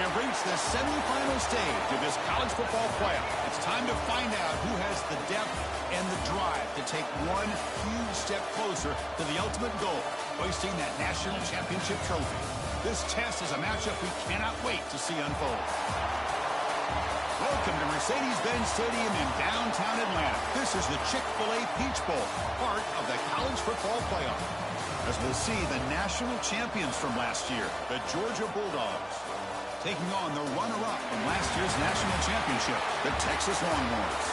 have reached the semifinal stage of this college football playoff. It's time to find out who has the depth and the drive to take one huge step closer to the ultimate goal, hoisting that national championship trophy. This test is a matchup we cannot wait to see unfold. Welcome to Mercedes-Benz Stadium in downtown Atlanta. This is the Chick-fil-A Peach Bowl, part of the college football playoff. As we'll see the national champions from last year, the Georgia Bulldogs, taking on the runner-up from last year's national championship, the Texas Longhorns.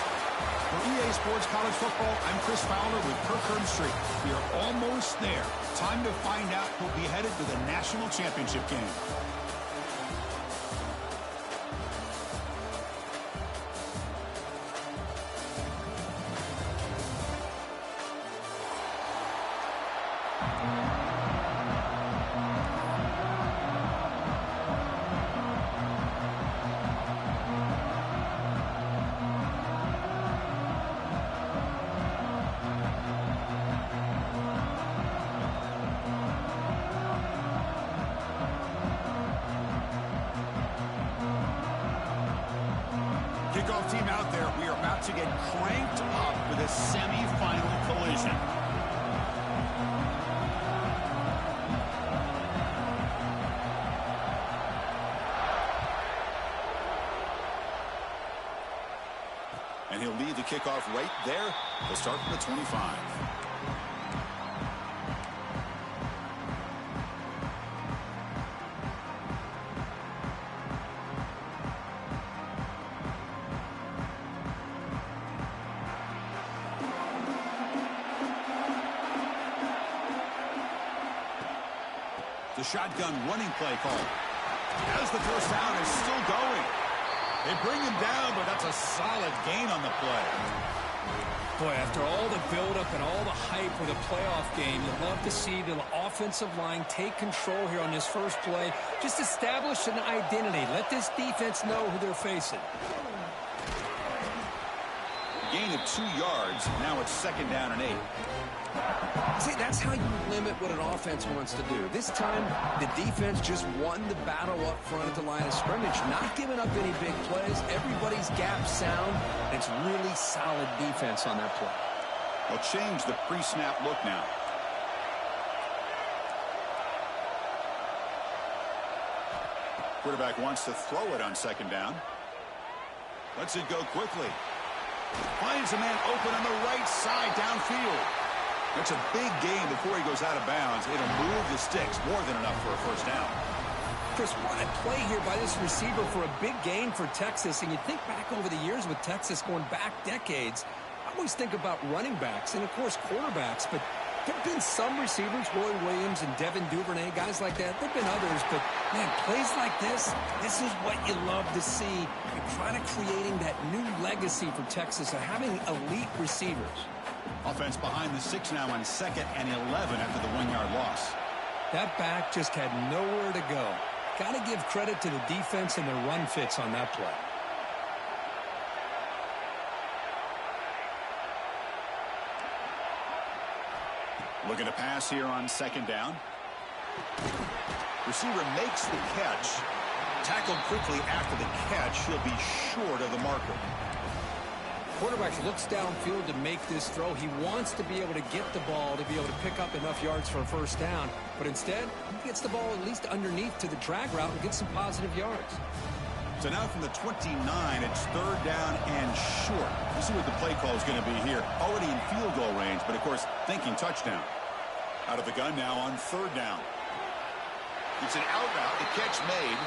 For EA Sports College Football, I'm Chris Fowler with Kirk Herbstreit. We are almost there. Time to find out who'll be headed to the national championship game. Kickoff team out there. We are about to get cranked up with a semifinal collision. And he'll lead the kickoff right there. He'll start from the 25. The shotgun running play call. As the first down is still going. They bring him down, but that's a solid gain on the play. Boy, after all the buildup and all the hype for the playoff game, you'd love to see the offensive line take control here on this first play. Just establish an identity. Let this defense know who they're facing. Gain of 2 yards. Now it's 2nd down and 8. See, that's how you limit what an offense wants to do. This time, the defense just won the battle up front at the line of scrimmage, not giving up any big plays. Everybody's gap sound. It's really solid defense on that play. They'll change the pre-snap look now. Quarterback wants to throw it on 2nd down. Lets it go quickly. Finds a man open on the right side downfield. That's a big gain before he goes out of bounds. It'll move the sticks, more than enough for a first down. Chris, what a play here by this receiver for a big gain for Texas. And you think back over the years with Texas going back decades, I always think about running backs and, of course, quarterbacks. But there have been some receivers, Roy Williams and Devin Duvernay, guys like that. There have been others, but, man, plays like this is what you love to see. You're trying to creating that new legacy for Texas of having elite receivers. Offense behind the 6 now on 2nd and 11 after the 1-yard loss. That back just had nowhere to go. Got to give credit to the defense and their run fits on that play. Looking to pass here on 2nd down. Receiver makes the catch. Tackled quickly after the catch. He'll be short of the marker. Quarterback looks downfield to make this throw. He wants to be able to get the ball to be able to pick up enough yards for a first down. But instead, he gets the ball at least underneath to the drag route and gets some positive yards. So now from the 29, it's 3rd down and short. You see what the play call is going to be here. Already in field goal range, but of course, thinking touchdown. Out of the gun now on 3rd down. It's an out route, the catch made.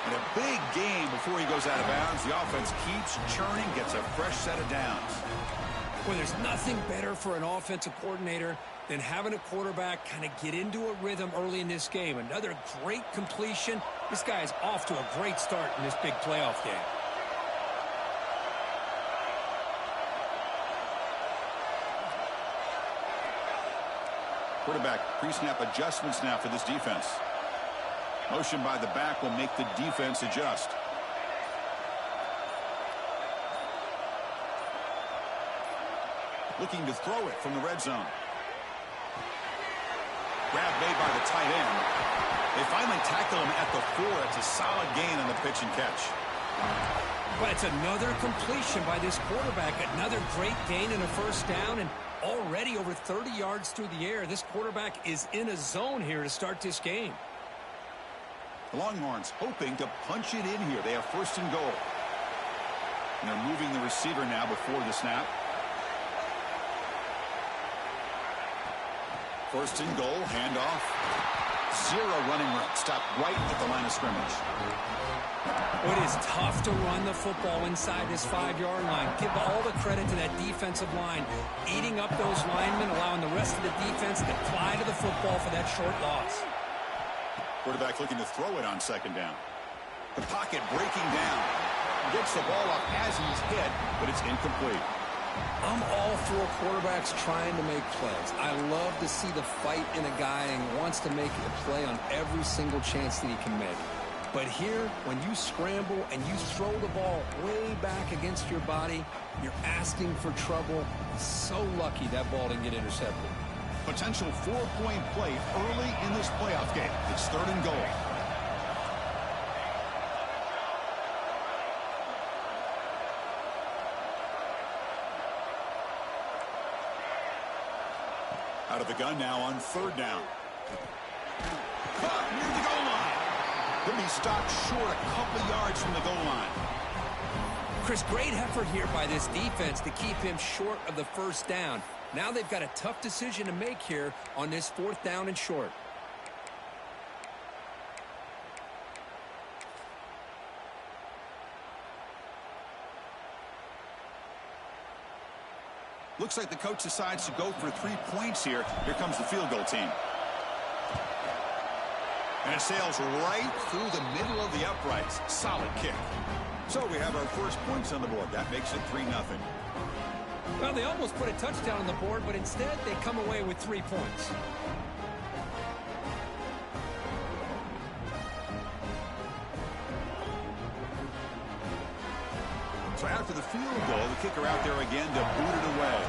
And a big gain before he goes out of bounds. The offense keeps churning, gets a fresh set of downs. Well, there's nothing better for an offensive coordinator than having a quarterback kind of get into a rhythm early in this game. Another great completion. This guy is off to a great start in this big playoff game. Quarterback pre-snap adjustments now for this defense. Motion by the back will make the defense adjust. Looking to throw it from the red zone. Grab made by the tight end. They finally tackle him at the 4. It's a solid gain on the pitch and catch. But it's another completion by this quarterback. Another great gain and a first down, and already over 30 yards through the air. This quarterback is in a zone here to start this game. The Longhorns hoping to punch it in here. They have first and goal. And they're moving the receiver now before the snap. First and goal, handoff. Zero running room. Stop right at the line of scrimmage. It is tough to run the football inside this 5-yard line. Give all the credit to that defensive line, eating up those linemen, allowing the rest of the defense to fly to the football for that short loss. Quarterback looking to throw it on second down. The pocket breaking down. Gets the ball off as he's hit, but it's incomplete. I'm all for quarterbacks trying to make plays. I love to see the fight in a guy and wants to make a play on every single chance that he can make. But here, when you scramble and you throw the ball way back against your body, you're asking for trouble. So lucky that ball didn't get intercepted. Potential 4-point play early in this playoff game. It's third and goal. Out of the gun now on third down. Caught near the goal line. He'll be stopped short a couple yards from the goal line. Chris, great effort here by this defense to keep him short of the first down. Now they've got a tough decision to make here on this 4th down and short. Looks like the coach decides to go for 3 points here. Here comes the field goal team. And it sails right through the middle of the uprights. Solid kick. So we have our first points on the board. That makes it 3-0. Well, they almost put a touchdown on the board, but instead they come away with 3 points. So after the field goal, the kicker out there again to boot it away.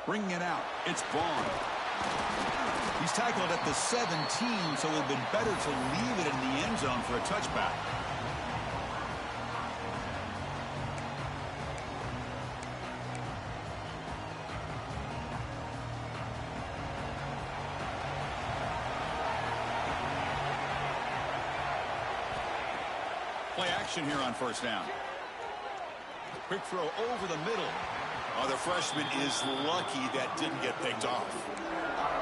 Bringing it out, it's Vaughn. He's tackled at the 17, so it would have been better to leave it in the end zone for a touchback. Play action here on first down. Quick throw over the middle. Oh, the freshman is lucky that didn't get picked off.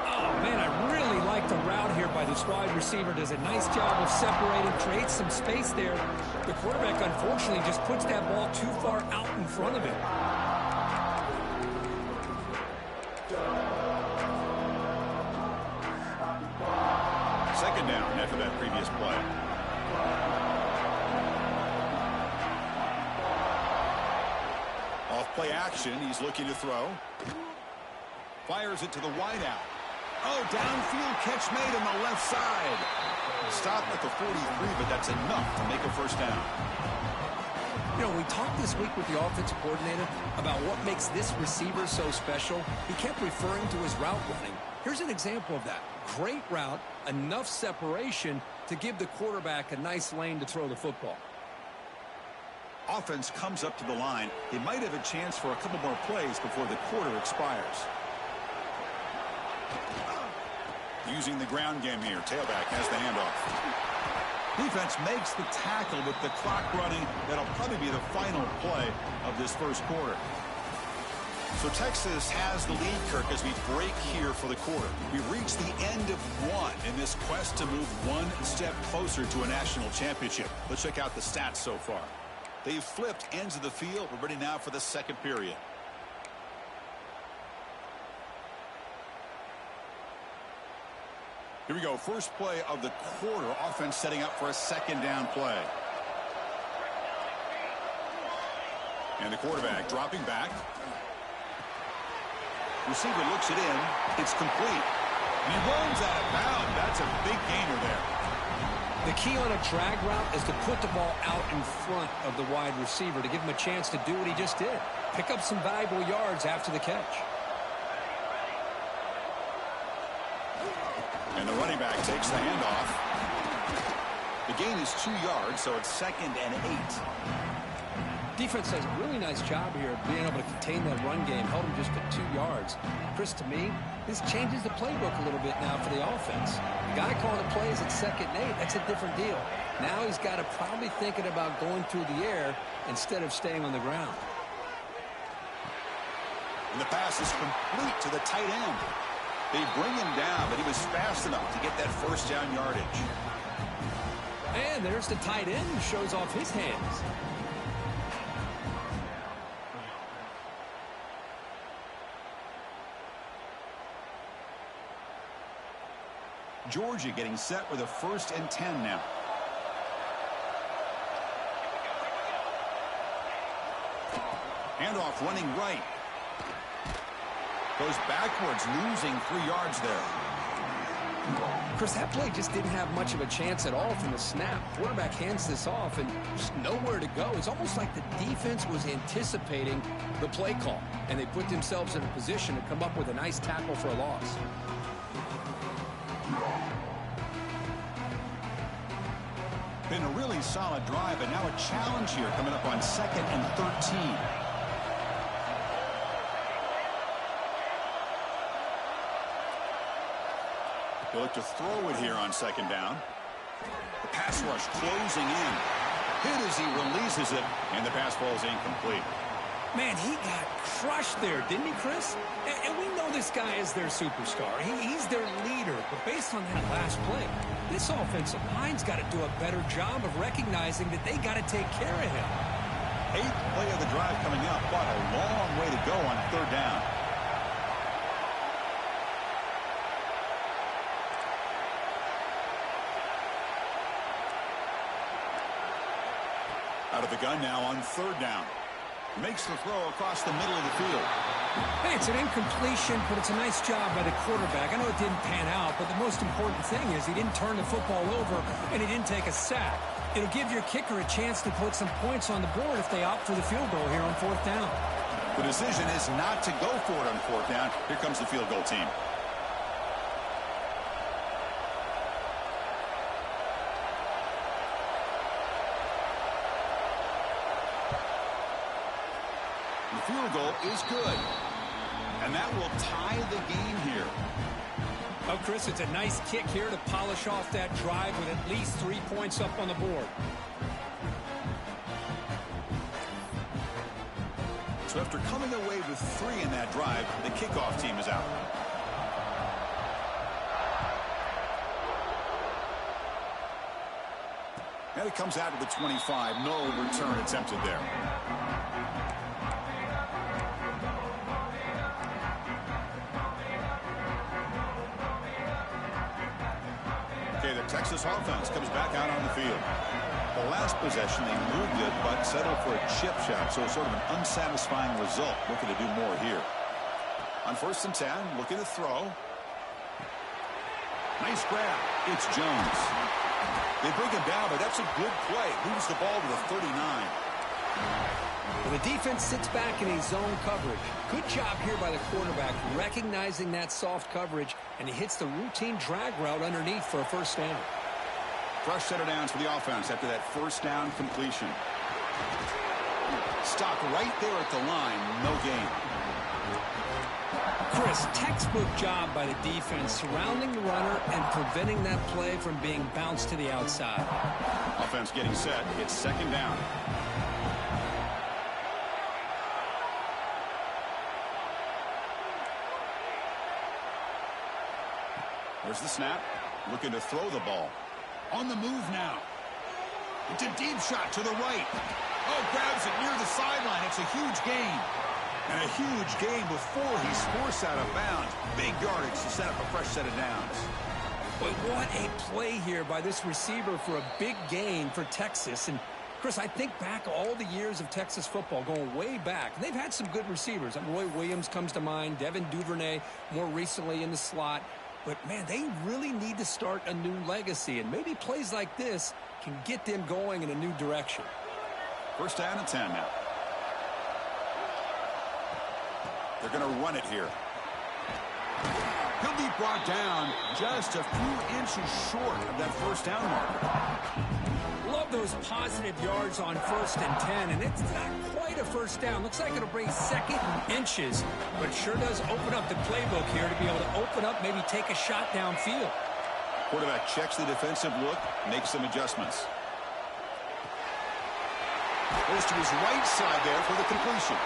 Oh, man, I really like the route here by this wide receiver. Does a nice job of separating, creates some space there. The quarterback, unfortunately, just puts that ball too far out in front of him. Second down after that previous play. Off-play action, he's looking to throw. Fires it to the wideout. Oh, downfield catch made on the left side. Stop at the 43, but that's enough to make a first down. You know, we talked this week with the offensive coordinator about what makes this receiver so special. He kept referring to his route running. Here's an example of that. Great route, enough separation to give the quarterback a nice lane to throw the football. Offense comes up to the line. They might have a chance for a couple more plays before the quarter expires. Using the ground game here. Tailback has the handoff. Defense makes the tackle with the clock running. That'll probably be the final play of this first quarter. So Texas has the lead, Kirk, as we break here for the quarter. We reach the end of one in this quest to move one step closer to a national championship. Let's check out the stats so far. They've flipped ends of the field. We're ready now for the second period. Here we go. First play of the quarter. Offense setting up for a second down play. And the quarterback dropping back. Receiver looks it in. It's complete. And he runs out of bounds. That's a big gainer there. The key on a drag route is to put the ball out in front of the wide receiver to give him a chance to do what he just did. Pick up some valuable yards after the catch. And the running back takes the handoff. The gain is 2 yards, so it's 2nd and 8. Defense does a really nice job here of being able to contain that run game, held him just at 2 yards. Chris, to me, this changes the playbook a little bit now for the offense. The guy calling the plays at 2nd and 8, that's a different deal. Now he's got to probably thinking about going through the air instead of staying on the ground. And the pass is complete to the tight end. They bring him down, but he was fast enough to get that first down yardage. And there's the tight end who shows off his hands. Georgia getting set with a 1st and 10 now. Handoff running right. Goes backwards, losing 3 yards there. Chris, that play just didn't have much of a chance at all from the snap. Quarterback hands this off and just nowhere to go. It's almost like the defense was anticipating the play call, and they put themselves in a position to come up with a nice tackle for a loss. Been a really solid drive, and now a challenge here coming up on 2nd and 13. They look to throw it here on 2nd down. The pass rush closing in. Hit as he releases it, and the pass falls incomplete. Man, he got crushed there, didn't he, Chris? And we know this guy is their superstar. He's their leader. But based on that last play, this offensive line's got to do a better job of recognizing that they got to take care of him. 8th play of the drive coming up, but a long way to go on 3rd down. Out of the gun now on 3rd down. Makes the throw across the middle of the field. Hey, it's an incompletion, but it's a nice job by the quarterback. I know it didn't pan out, but the most important thing is he didn't turn the football over and he didn't take a sack. It'll give your kicker a chance to put some points on the board if they opt for the field goal here on 4th down. The decision is not to go for it on 4th down. Here comes the field goal team. The field goal is good. And that will tie the game here. Oh, Chris, it's a nice kick here to polish off that drive with at least 3 points up on the board. So after coming away with 3 in that drive, the kickoff team is out. And it comes out to the 25. No return attempted there. Okay, the Texas offense comes back out on the field. The last possession, they moved it, but settled for a chip shot, so sort of an unsatisfying result. Looking to do more here. On 1st and 10, looking to throw. Nice grab. It's Jones. They bring him down, but that's a good play. Moves the ball to the 39. Well, the defense sits back in a zone coverage. Good job here by the quarterback, recognizing that soft coverage, and he hits the routine drag route underneath for a 1st down. Fresh set of downs for the offense after that 1st down completion. Stopped right there at the line. No gain. Chris, textbook job by the defense surrounding the runner and preventing that play from being bounced to the outside. Offense getting set. It's 2nd down. There's the snap. Looking to throw the ball. On the move now. It's a deep shot to the right. Oh, grabs it near the sideline. It's a huge gain. And a huge gain before he's forced out of bounds. Big yardage to set up a fresh set of downs. But what a play here by this receiver for a big gain for Texas. And, Chris, I think back all the years of Texas football, going way back. They've had some good receivers. Roy Williams comes to mind, Devin Duvernay more recently in the slot. but, man, they really need to start a new legacy, and maybe plays like this can get them going in a new direction. First down and 10 now. They're going to run it here. He'll be brought down just a few inches short of that first down marker. Love those positive yards on 1st and 10, and it's not quite a first down. Looks like it'll bring 2nd and inches, but it sure does open up the playbook here to be able to open up, maybe take a shot downfield. Quarterback checks the defensive look, makes some adjustments. Goes to his right side there for the completion.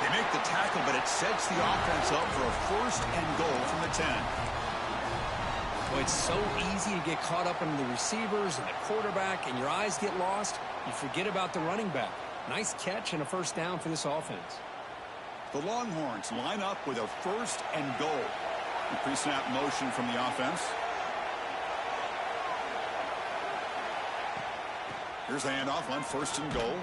They make the tackle, but it sets the offense up for a 1st and goal from the 10. Well, it's so easy to get caught up in the receivers and the quarterback, and your eyes get lost. You forget about the running back. Nice catch and a 1st down for this offense. The Longhorns line up with a 1st and goal. The pre-snap motion from the offense. Here's the handoff on 1st and goal.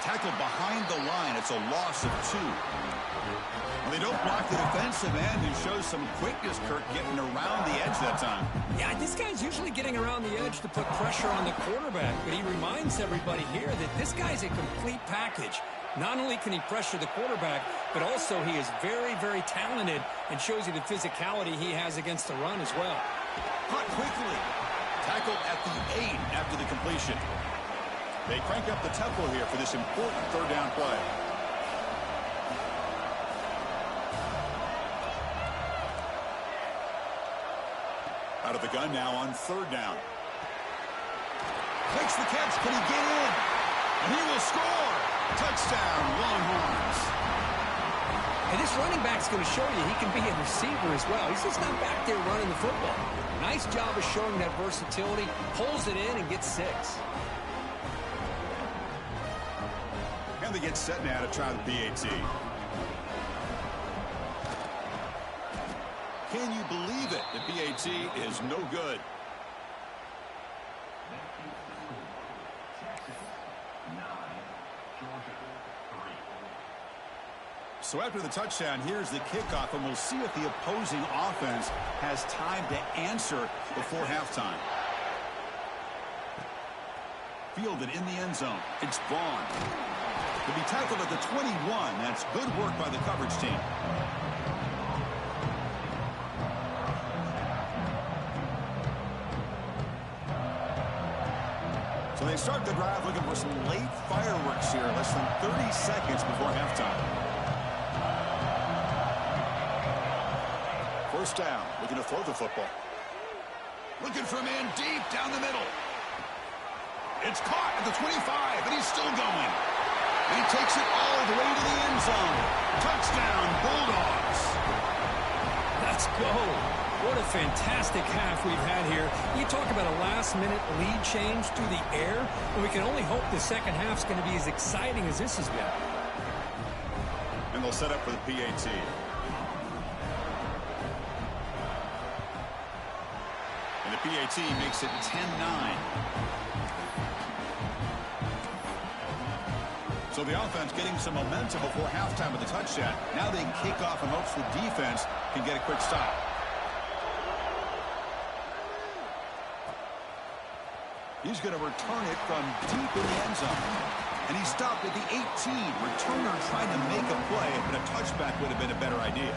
Tackled behind the line. It's a loss of 2. Well, they don't block the defensive end and show some quickness, Kirk, getting around the edge that time. Yeah, this guy's usually getting around the edge to put pressure on the quarterback, but he reminds everybody here that this guy's a complete package. Not only can he pressure the quarterback, but also he is very, very talented and shows you the physicality he has against the run as well. Caught quickly. Tackle at the 8 after the completion. They crank up the tempo here for this important 3rd down play. Out of the gun now on 3rd down. Makes the catch. Can he get in? And he will score. Touchdown, Longhorns. And this running back's going to show you he can be a receiver as well. He's just not back there running the football. Nice job of showing that versatility. Pulls it in and gets 6. And they get set now to try the PAT. Can you believe it? The PAT is no good. So after the touchdown, here's the kickoff, and we'll see if the opposing offense has time to answer before halftime. Fielded in the end zone. It's Vaughn. To be tackled at the 21. That's good work by the coverage team. So they start the drive looking for some late fireworks here, less than 30 seconds before halftime. First down, looking to throw the football. Looking for a man deep down the middle. It's caught at the 25, and he's still going. And he takes it all the way to the end zone. Touchdown, Bulldogs. Let's go. What a fantastic half we've had here. You talk about a last-minute lead change through the air, and we can only hope the second half's going to be as exciting as this has been. And they'll set up for the PAT. And the PAT makes it 10-9. So the offense getting some momentum before halftime with the touchdown. Now they kick off and hopes the defense can get a quick stop. He's going to return it from deep in the end zone. And he stopped at the 18. Returner trying to make a play, but a touchback would have been a better idea.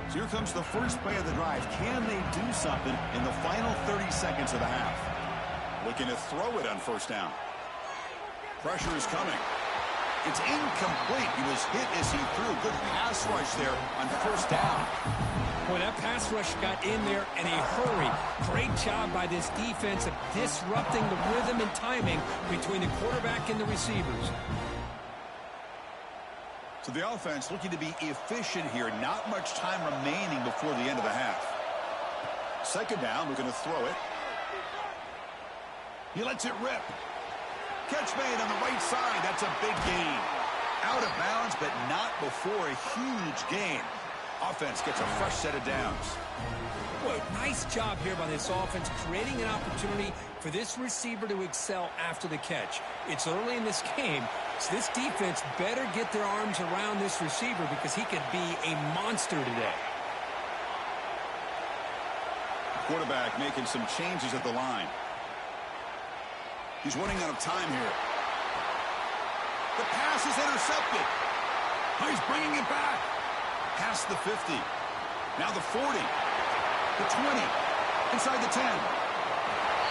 So here comes the first play of the drive. Can they do something in the final 30 seconds of the half? Looking to throw it on first down. Pressure is coming. It's incomplete. He was hit as he threw. Good pass rush there on first down. Boy, that pass rush got in there in a hurry. Great job by this defense of disrupting the rhythm and timing between the quarterback and the receivers. So the offense looking to be efficient here. Not much time remaining before the end of the half. Second down, we're going to throw it. He lets it rip. Catch made on the right side. That's a big gain. Out of bounds, but not before a huge gain. Offense gets a fresh set of downs. Boy, nice job here by this offense, creating an opportunity for this receiver to excel after the catch. It's early in this game, so this defense better get their arms around this receiver because he could be a monster today. Quarterback making some changes at the line. He's running out of time here. The pass is intercepted. Oh, he's bringing it back. Past the 50. Now the 40. The 20. Inside the 10.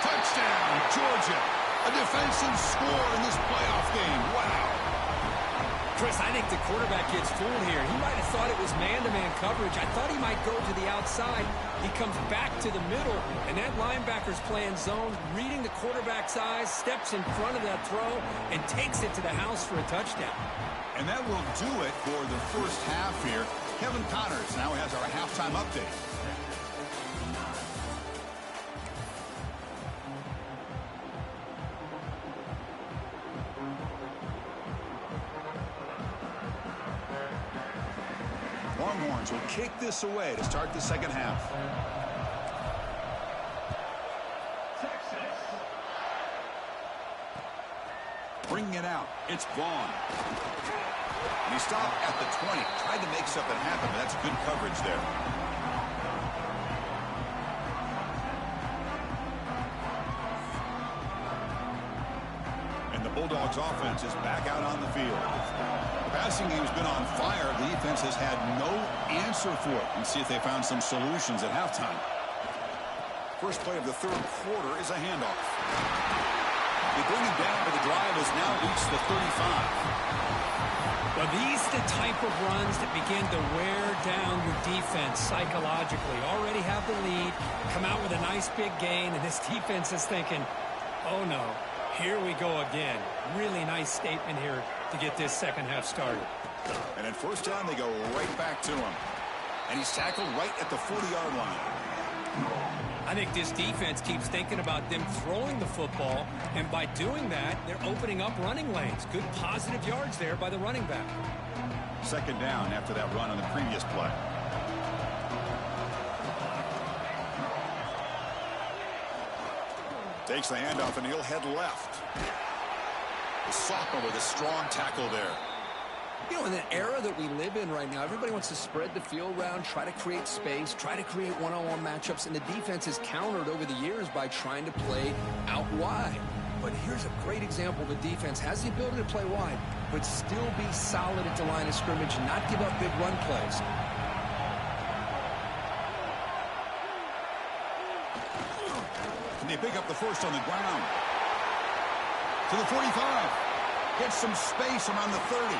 Touchdown, Georgia. A defensive score in this playoff game. Wow. Chris, I think the quarterback gets fooled here. He might have thought it was man-to-man coverage. I thought he might go to the outside. He comes back to the middle, and that linebacker's playing zone, reading the quarterback's eyes, steps in front of that throw, and takes it to the house for a touchdown. And that will do it for the first half here. Kevin Connors now has our halftime update. Longhorns will kick this away to start the second half. Bringing it out. It's Vaughn. And he stopped at the 20. Tried to make something happen, but that's good coverage there. And the Bulldogs offense is back out on the field. The passing game's been on fire. The defense has had no answer for it. Let's see if they found some solutions at halftime. First play of the third quarter is a handoff. They bring him down, but the drive has now reached the 35. Well, these are the type of runs that begin to wear down your defense psychologically. Already have the lead, come out with a nice big gain, and this defense is thinking, oh no, here we go again. Really nice statement here to get this second half started. And at first down, they go right back to him. And he's tackled right at the 40-yard line. I think this defense keeps thinking about them throwing the football, and by doing that, they're opening up running lanes. Good positive yards there by the running back. Second down after that run on the previous play. Takes the handoff, and he'll head left. The sophomore with a strong tackle there. You know, in the era that we live in right now, everybody wants to spread the field around, try to create space, try to create one-on-one matchups, and the defense has countered over the years by trying to play out wide. But here's a great example of a defense has the ability to play wide, but still be solid at the line of scrimmage and not give up big run plays. And they pick up the first on the ground. To the 45. Gets some space around the 30.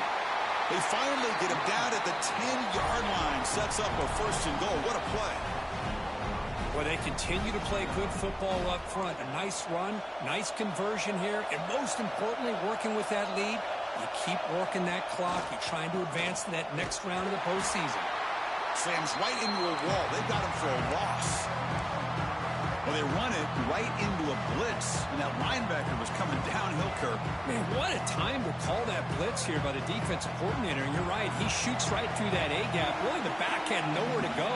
They finally get him down at the 10-yard line. Sets up a first and goal. What a play. Well, they continue to play good football up front. A nice run, nice conversion here, and most importantly, working with that lead, you keep working that clock. You're trying to advance to that next round of the postseason. Slams right into a wall. They've got him for a loss. Well, they run it right into a blitz, and that linebacker was coming downhill, Kirk. Man, what a time to call that blitz here by the defensive coordinator. And you're right, he shoots right through that A-gap. Really, the back had nowhere to go.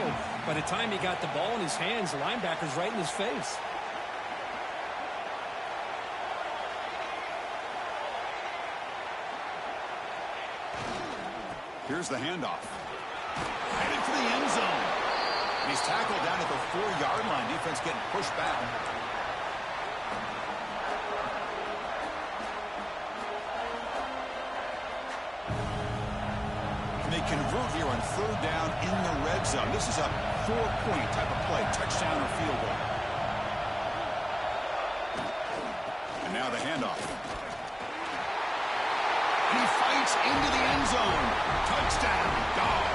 By the time he got the ball in his hands, the linebacker's right in his face. Here's the handoff. Headed for the end zone. And he's tackled down at the 4-yard line. Defense getting pushed back. And they convert here on third down in the red zone. This is a 4-point type of play, touchdown or field goal. And now the handoff. And he fights into the end zone. Touchdown, Dogs.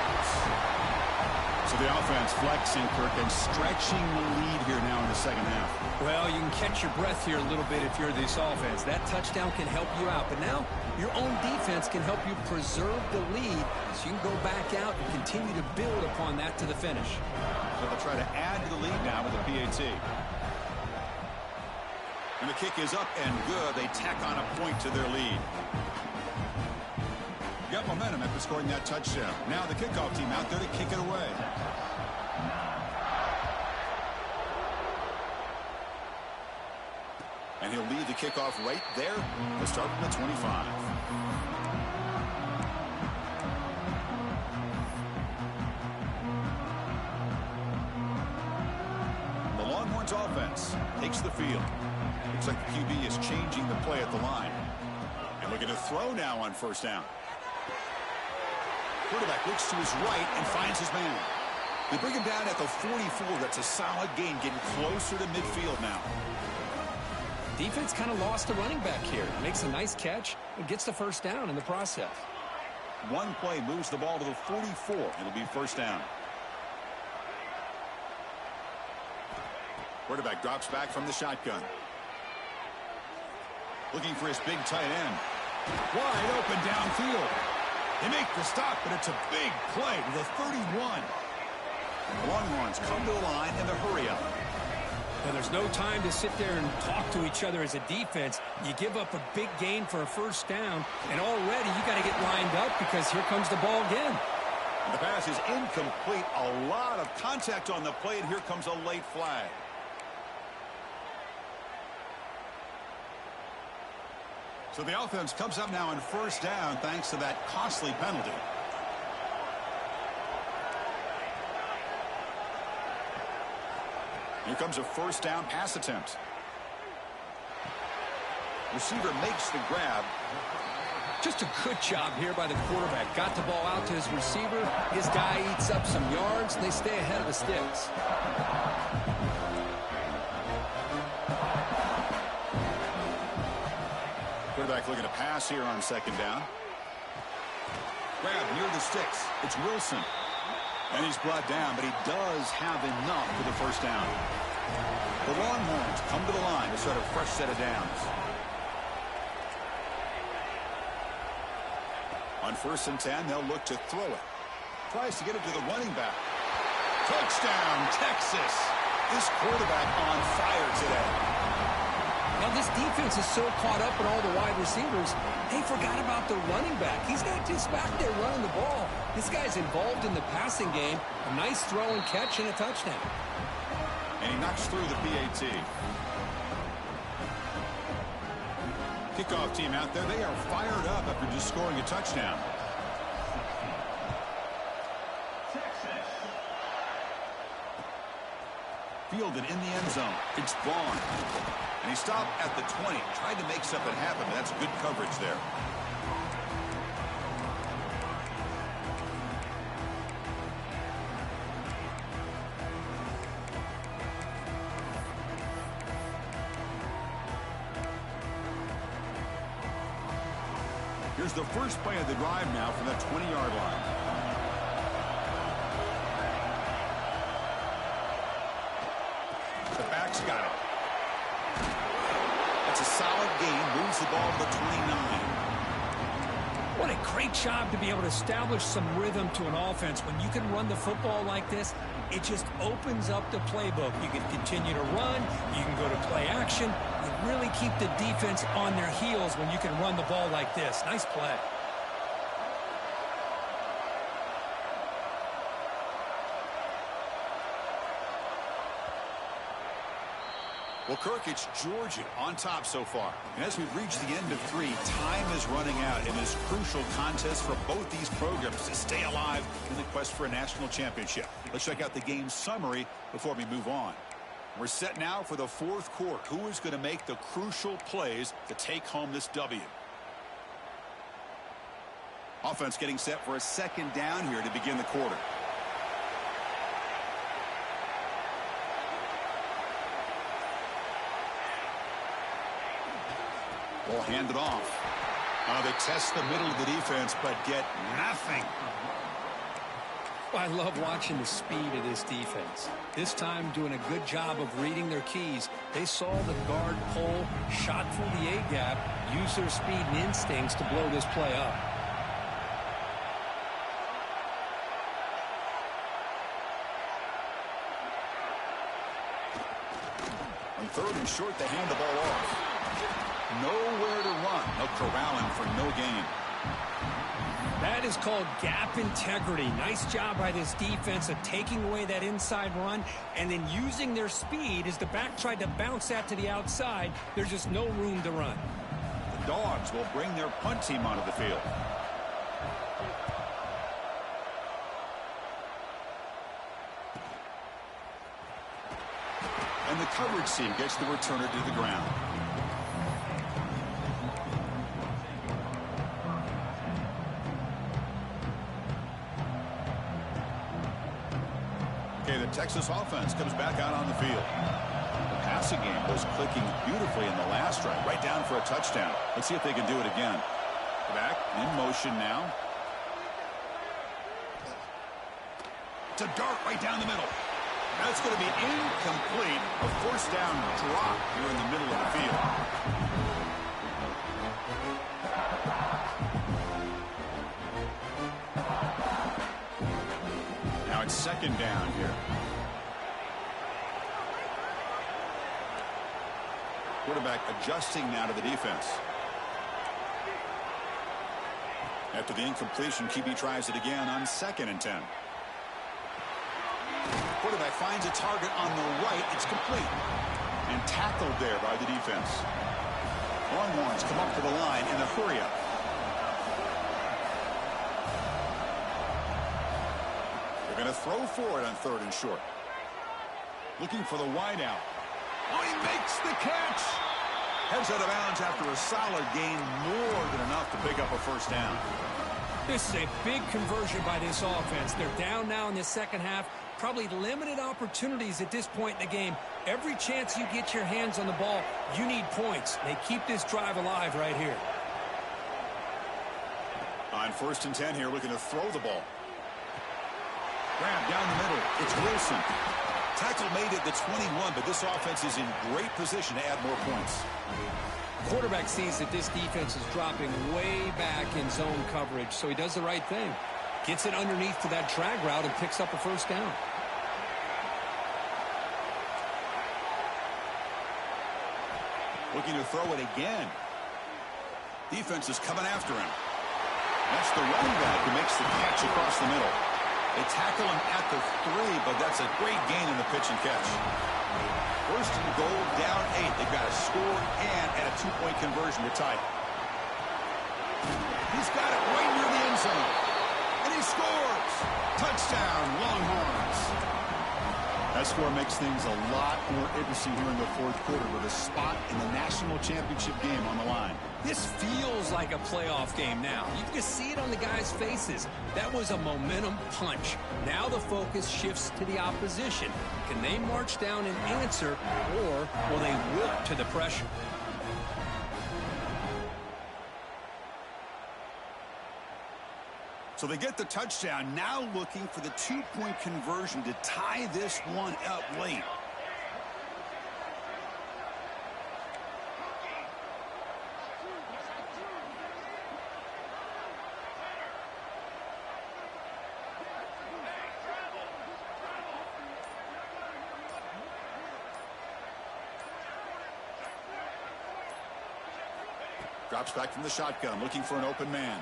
So the offense flexing, Kirk, and stretching the lead here now in the second half. Well, you can catch your breath here a little bit if you're this offense. That touchdown can help you out. But now your own defense can help you preserve the lead so you can go back out and continue to build upon that to the finish. So they'll try to add to the lead now with the PAT. And the kick is up and good. They tack on a point to their lead. got momentum after scoring that touchdown. Now the kickoff team out there to kick it away. And he'll lead the kickoff right there to start from the 25. The Longhorns offense takes the field. Looks like the QB is changing the play at the line. And looking to throw now on first down. Quarterback looks to his right and finds his man. They bring him down at the 44. That's a solid gain, getting closer to midfield now. Defense kind of lost the running back here. Makes a nice catch and gets the first down in the process. One play moves the ball to the 44. It'll be first down. Quarterback drops back from the shotgun. Looking for his big tight end. Wide open downfield. They make the stop, but it's a big play to the 31. The Longhorns come to the line in the hurry-up. Well, there's no time to sit there and talk to each other as a defense. You give up a big gain for a first down, and already you got to get lined up because here comes the ball again. And the pass is incomplete. A lot of contact on the play, and here comes a late flag. So the offense comes up now on first down thanks to that costly penalty. Here comes a first down pass attempt. Receiver makes the grab. Just a good job here by the quarterback. Got the ball out to his receiver. His guy eats up some yards, and they stay ahead of the sticks. Quarterback looking to pass here on second down. Grab near the sticks. It's Wilson. And he's brought down, but he does have enough for the first down. The Longhorns come to the line to start a fresh set of downs. On 1st and 10, they'll look to throw it. Tries to get it to the running back. Touchdown, Texas. This quarterback on fire today. Now, this defense is so caught up in all the wide receivers, they forgot about the running back. He's not just back there running the ball. This guy's involved in the passing game. A nice throw and catch and a touchdown. And he knocks through the PAT. Kickoff team out there. They are fired up after just scoring a touchdown. Fielded in the end zone. It's Vaughn. And he stopped at the 20. Tried to make something happen, but that's good coverage there. Here's the first play of the drive now from the 20-yard line. The back's got it. That's a solid gain. Moves the ball to the 29. What a great job to be able to establish some rhythm to an offense. When you can run the football like this, it just opens up the playbook. You can continue to run. You can go to play action. You really keep the defense on their heels when you can run the ball like this. Nice play. Well, Kirk, it's Georgia on top so far. And as we've reached the end of 3, time is running out in this crucial contest for both these programs to stay alive in the quest for a national championship. Let's check out the game summary before we move on. We're set now for the 4th quarter. Who is going to make the crucial plays to take home this W? Offense getting set for a second down here to begin the quarter. Ball handed off. They test the middle of the defense, but get nothing. Well, I love watching the speed of this defense. This time doing a good job of reading their keys. They saw the guard pull, shot through the A-gap, used their speed and instincts to blow this play up. On 3rd and short, they hand the ball off. Nowhere to run. They'll corral him for no gain. is called gap integrity. Nice job by this defense of taking away that inside run and then using their speed as the back tried to bounce that to the outside. There's just no room to run. The Dogs will bring their punt team onto the field. And the coverage team gets the returner to the ground. Okay, the Texas offense comes back out on the field. The passing game was clicking beautifully in the last drive, right down for a touchdown. Let's see if they can do it again. Back in motion now. To dart right down the middle. That's going to be incomplete. A forced down drop here in the middle of the field. Now it's second down here. Quarterback adjusting now to the defense. After the incompletion, QB tries it again on 2nd and 10. Quarterback finds a target on the right. It's complete. And tackled there by the defense. Longhorns come up to the line in a hurry-up. They're going to throw for it on 3rd and short. Looking for the wideout. Oh, he makes the catch. Heads out of bounds after a solid gain, more than enough to pick up a first down. This is a big conversion by this offense. They're down now in the second half. Probably limited opportunities at this point in the game. Every chance you get your hands on the ball, you need points. They keep this drive alive right here. On 1st and 10 here, looking to throw the ball. Grab down the middle. It's Wilson. Tackle made at the 21, but this offense is in great position to add more points. Quarterback sees that this defense is dropping way back in zone coverage, so he does the right thing. Gets it underneath to that drag route and picks up a first down. Looking to throw it again. Defense is coming after him. That's the running back who makes the catch across the middle. They tackle him at the 3, but that's a great gain in the pitch and catch. 1st and goal, down 8. They've got to score and add a 2-point conversion to tie. He's got it right near the end zone. And he scores! Touchdown, Longhorns! That score makes things a lot more interesting here in the 4th quarter with a spot in the national championship game on the line. This feels like a playoff game now. You can see it on the guys' faces. That was a momentum punch. Now the focus shifts to the opposition. Can they march down and answer, or will they wilt to the pressure? So they get the touchdown, now looking for the 2-point conversion to tie this one up late. Drops back from the shotgun, looking for an open man.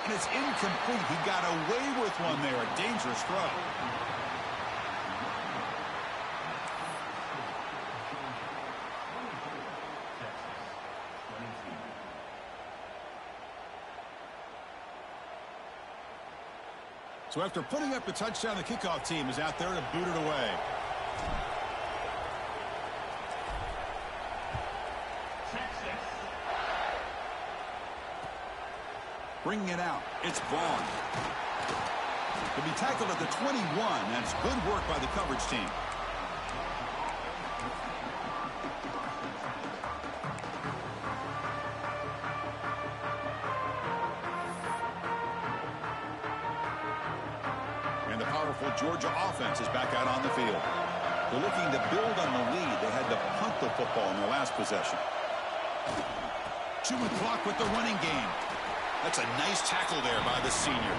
And it's incomplete. He got away with one there. A dangerous throw. So after putting up the touchdown, the kickoff team is out there to boot it away. Bringing it out, it's Vaughn. He'll be tackled at the 21. That's good work by the coverage team. And the powerful Georgia offense is back out on the field. They're looking to build on the lead. They had to punt the football in their last possession. Chewing clock with the running game. That's a nice tackle there by the senior.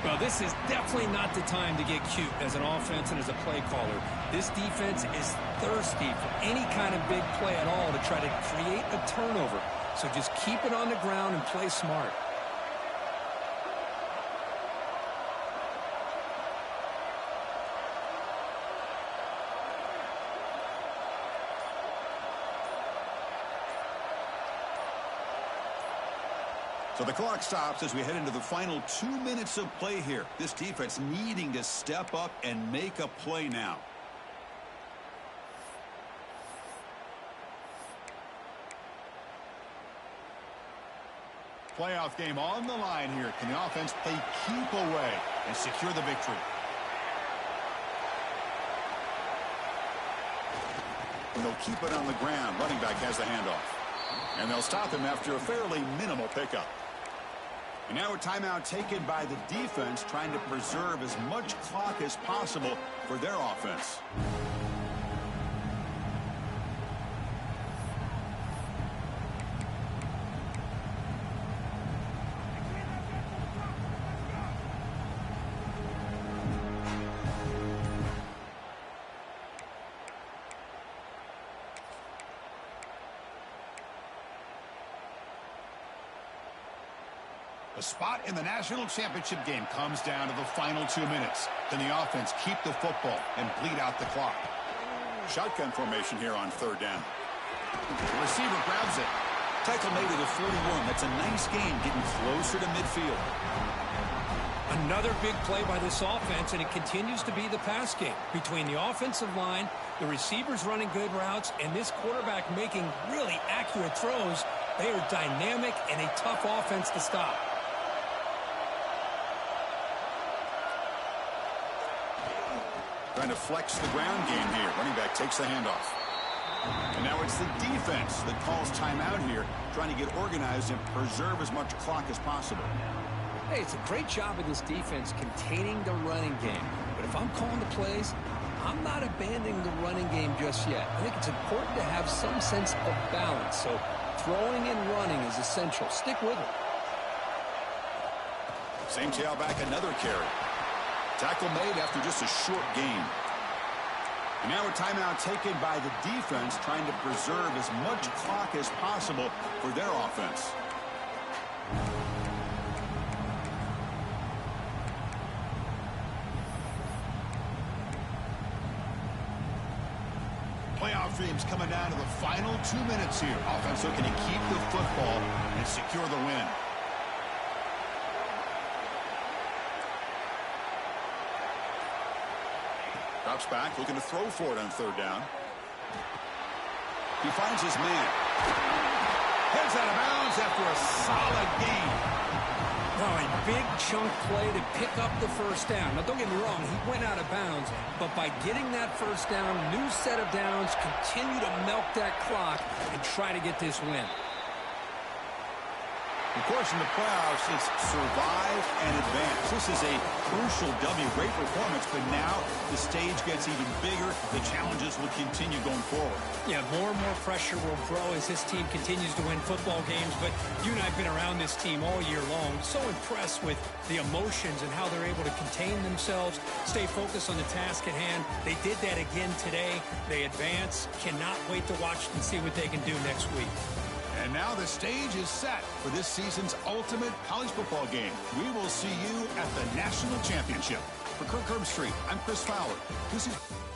Well, this is definitely not the time to get cute as an offense and as a play caller. This defense is thirsty for any kind of big play at all to try to create a turnover. So just keep it on the ground and play smart. So the clock stops as we head into the final 2 minutes of play here. This defense needing to step up and make a play now. Playoff game on the line here. Can the offense play keep away and secure the victory? And they'll keep it on the ground. Running back has the handoff. And they'll stop him after a fairly minimal pickup. And now a timeout taken by the defense, trying to preserve as much clock as possible for their offense. The spot in the national championship game comes down to the final 2 minutes. Can the offense keep the football and bleed out the clock? Shotgun formation here on third down. The receiver grabs it. Tackle made at the 41. That's a nice gain, getting closer to midfield. Another big play by this offense, and it continues to be the pass game. Between the offensive line, the receivers running good routes, and this quarterback making really accurate throws, they are dynamic and a tough offense to stop. Trying to flex the ground game here. Running back takes the handoff. And now it's the defense that calls timeout here, trying to get organized and preserve as much clock as possible. Hey, it's a great job of this defense containing the running game. But if I'm calling the plays, I'm not abandoning the running game just yet. I think it's important to have some sense of balance. So throwing and running is essential. Stick with it. Same tailback, another carry. Tackle made after just a short gain. And now a timeout taken by the defense, trying to preserve as much clock as possible for their offense. Playoff dreams coming down to the final 2 minutes here. Offense looking to keep the football and secure the win. Drops back, looking to throw for it on third down. He finds his man. Heads out of bounds after a solid gain. Now a big chunk play to pick up the first down. Now don't get me wrong, he went out of bounds, but by getting that first down, new set of downs, continue to milk that clock and try to get this win. Of course, in the playoffs, it's survive and advance. This is a crucial W. Great performance, but now the stage gets even bigger. The challenges will continue going forward. Yeah, more and more pressure will grow as this team continues to win football games. But you and I have been around this team all year long. So impressed with the emotions and how they're able to contain themselves, stay focused on the task at hand. They did that again today. They advance. Cannot wait to watch and see what they can do next week. And now the stage is set for this season's ultimate college football game. We will see you at the National Championship. For Kirk Herbstreit, I'm Chris Fowler. This is...